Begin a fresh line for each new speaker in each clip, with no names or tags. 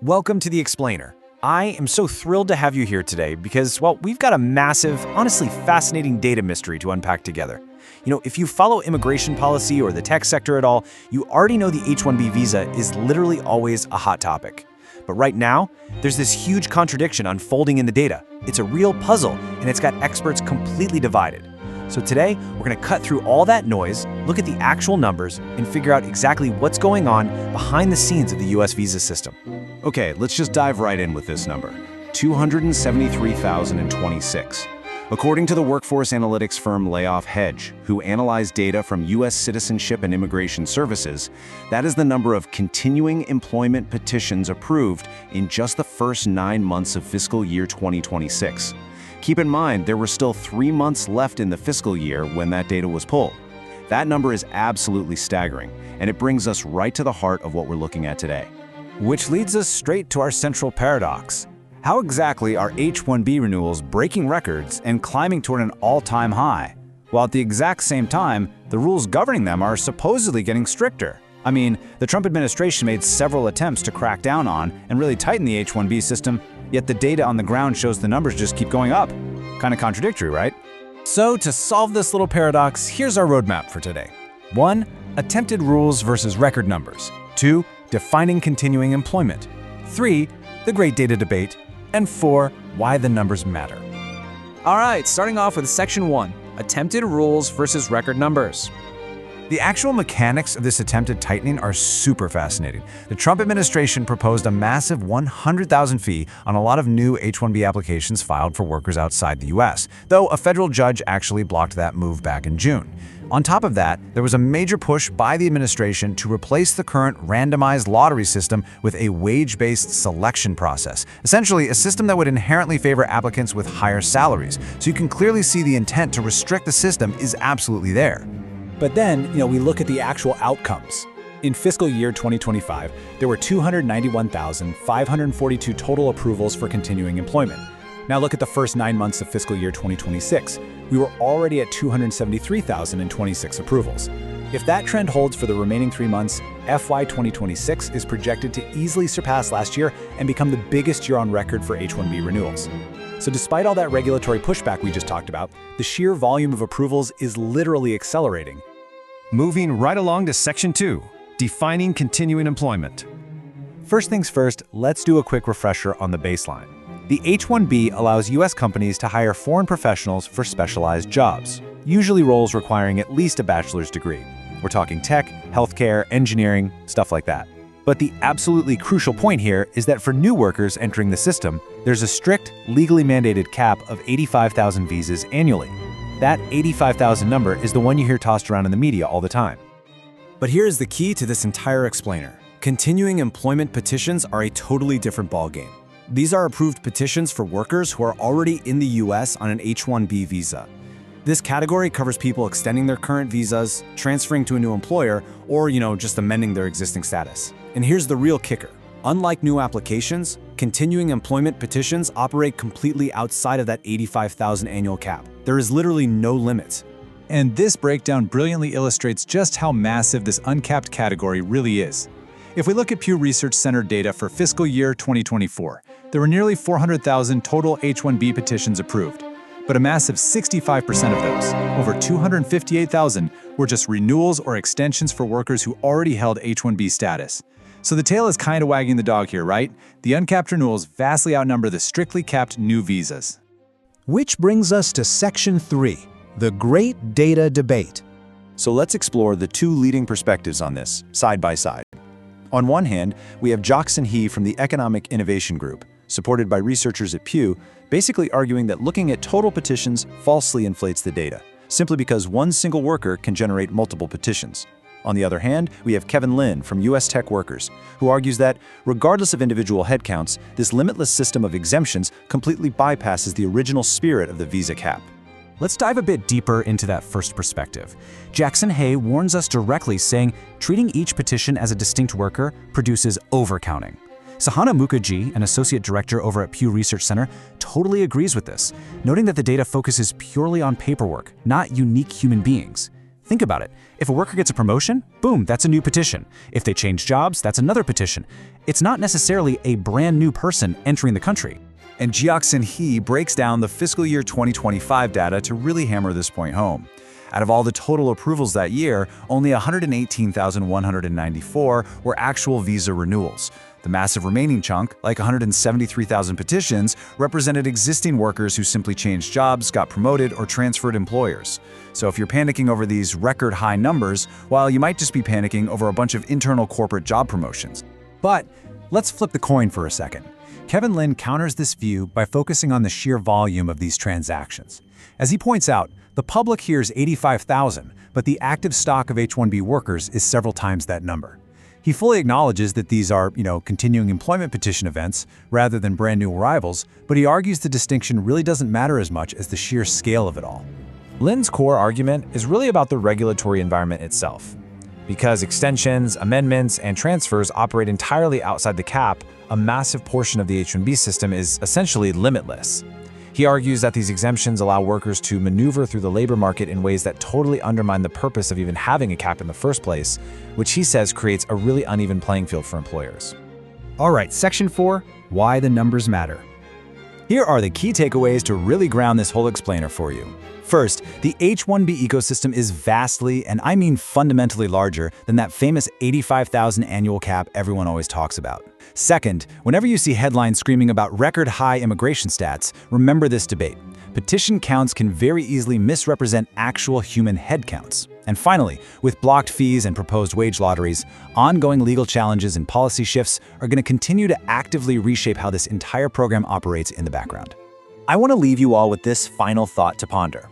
Welcome to The Explainer. I am so thrilled to have you here today because, well, we've got a massive, honestly fascinating data mystery to unpack together. If you follow immigration policy or the tech sector at all, you already know the H-1B visa is literally always a hot topic. But right now, there's this huge contradiction unfolding in the data. It's a real puzzle, and it's got experts completely divided. So today, we're going to cut through all that noise, look at the actual numbers, and figure out exactly what's going on behind the scenes of the US visa system.
Okay, let's just dive right in with this number, 273,026. According to the workforce analytics firm Hedge, who analyzed data from U.S. Citizenship and Immigration Services, that is the number of continuing employment petitions approved in just the first 9 months of fiscal year 2026. Keep in mind, there were still 3 months left in the fiscal year when that data was pulled. That number is absolutely staggering, and it brings us right to the heart of what we're looking at today.
Which leads us straight to our central paradox. How exactly are H-1B renewals breaking records and climbing toward an all-time high, while at the exact same time, the rules governing them are supposedly getting stricter? I mean, the Trump administration made several attempts to crack down on and really tighten the H-1B system, yet the data on the ground shows the numbers just keep going up. Kind of contradictory, right? So to solve this little paradox, here's our roadmap for today. 1. Attempted rules versus record numbers. 2. Defining continuing employment. 3. The great data debate. And 4. Why the numbers matter.
All right, starting off with Section 1, attempted rules versus record numbers.
The actual mechanics of this attempted tightening are super fascinating. The Trump administration proposed a massive 100,000 fee on a lot of new H-1B applications filed for workers outside the U.S., though a federal judge actually blocked that move back in June. On top of that, there was a major push by the administration to replace the current randomized lottery system with a wage-based selection process, essentially a system that would inherently favor applicants with higher salaries. So you can clearly see the intent to restrict the system is absolutely there.
But then, we look at the actual outcomes. In fiscal year 2025, there were 291,542 total approvals for continuing employment. Now look at the first 9 months of fiscal year 2026. We were already at 273,026 approvals. If that trend holds for the remaining 3 months, FY 2026 is projected to easily surpass last year and become the biggest year on record for H-1B renewals. So despite all that regulatory pushback we just talked about, the sheer volume of approvals is literally accelerating.
Moving right along to Section 2, defining continuing employment.
First things first, let's do a quick refresher on the baseline. The H-1B allows U.S. companies to hire foreign professionals for specialized jobs, usually roles requiring at least a bachelor's degree. We're talking tech, healthcare, engineering, stuff like that. But the absolutely crucial point here is that for new workers entering the system, there's a strict, legally mandated cap of 85,000 visas annually. That 85,000 number is the one you hear tossed around in the media all the time. But here's the key to this entire explainer. Continuing employment petitions are a totally different ballgame. These are approved petitions for workers who are already in the U.S. on an H-1B visa. This category covers people extending their current visas, transferring to a new employer, or, just amending their existing status. And here's the real kicker. Unlike new applications, continuing employment petitions operate completely outside of that 85,000 annual cap. There is literally no limit.
And this breakdown brilliantly illustrates just how massive this uncapped category really is. If we look at Pew Research Center data for fiscal year 2024, there were nearly 400,000 total H-1B petitions approved. But a massive 65% of those, over 258,000, were just renewals or extensions for workers who already held H-1B status. So the tail is kind of wagging the dog here, right? The uncapped renewals vastly outnumber the strictly capped new visas.
Which brings us to Section 3, the great data debate.
So let's explore the two leading perspectives on this, side by side. On one hand, we have Jackson He from the Economic Innovation Group, supported by researchers at Pew, basically arguing that looking at total petitions falsely inflates the data, simply because one single worker can generate multiple petitions. On the other hand, we have Kevin Lin from US Tech Workers, who argues that, regardless of individual headcounts, this limitless system of exemptions completely bypasses the original spirit of the visa cap.
Let's dive a bit deeper into that first perspective. Jackson He warns us directly, saying treating each petition as a distinct worker produces overcounting. Sahana Mukherjee, an associate director over at Pew Research Center, totally agrees with this, noting that the data focuses purely on paperwork, not unique human beings. Think about it. If a worker gets a promotion, boom, that's a new petition. If they change jobs, that's another petition. It's not necessarily a brand new person entering the country.
And Jiaxin He breaks down the fiscal year 2025 data to really hammer this point home. Out of all the total approvals that year, only 118,194 were actual visa renewals. The massive remaining chunk, like 173,000 petitions, represented existing workers who simply changed jobs, got promoted, or transferred employers. So if you're panicking over these record-high numbers, well, you might just be panicking over a bunch of internal corporate job promotions.
But let's flip the coin for a second. Kevin Lin counters this view by focusing on the sheer volume of these transactions. As he points out, the public hears 85,000, but the active stock of H-1B workers is several times that number. He fully acknowledges that these are, continuing employment petition events rather than brand new arrivals, but he argues the distinction really doesn't matter as much as the sheer scale of it all.
Lin's core argument is really about the regulatory environment itself. Because extensions, amendments, and transfers operate entirely outside the cap, a massive portion of the H-1B system is essentially limitless. He argues that these exemptions allow workers to maneuver through the labor market in ways that totally undermine the purpose of even having a cap in the first place, which he says creates a really uneven playing field for employers.
All right, Section 4, Why the Numbers Matter. Here are the key takeaways to really ground this whole explainer for you. First, the H-1B ecosystem is vastly, and I mean fundamentally larger than that famous 85,000 annual cap everyone always talks about. Second, whenever you see headlines screaming about record-high immigration stats, remember this debate. Petition counts can very easily misrepresent actual human head counts. And finally, with blocked fees and proposed wage lotteries, ongoing legal challenges and policy shifts are going to continue to actively reshape how this entire program operates in the background. I want to leave you all with this final thought to ponder.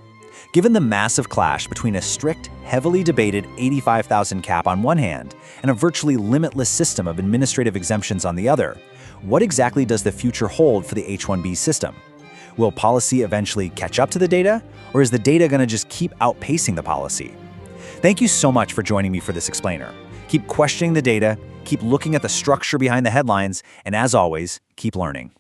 Given the massive clash between a strict, heavily debated 85,000 cap on one hand and a virtually limitless system of administrative exemptions on the other, what exactly does the future hold for the H-1B system? Will policy eventually catch up to the data, or is the data going to just keep outpacing the policy? Thank you so much for joining me for this explainer. Keep questioning the data, keep looking at the structure behind the headlines, and as always, keep learning.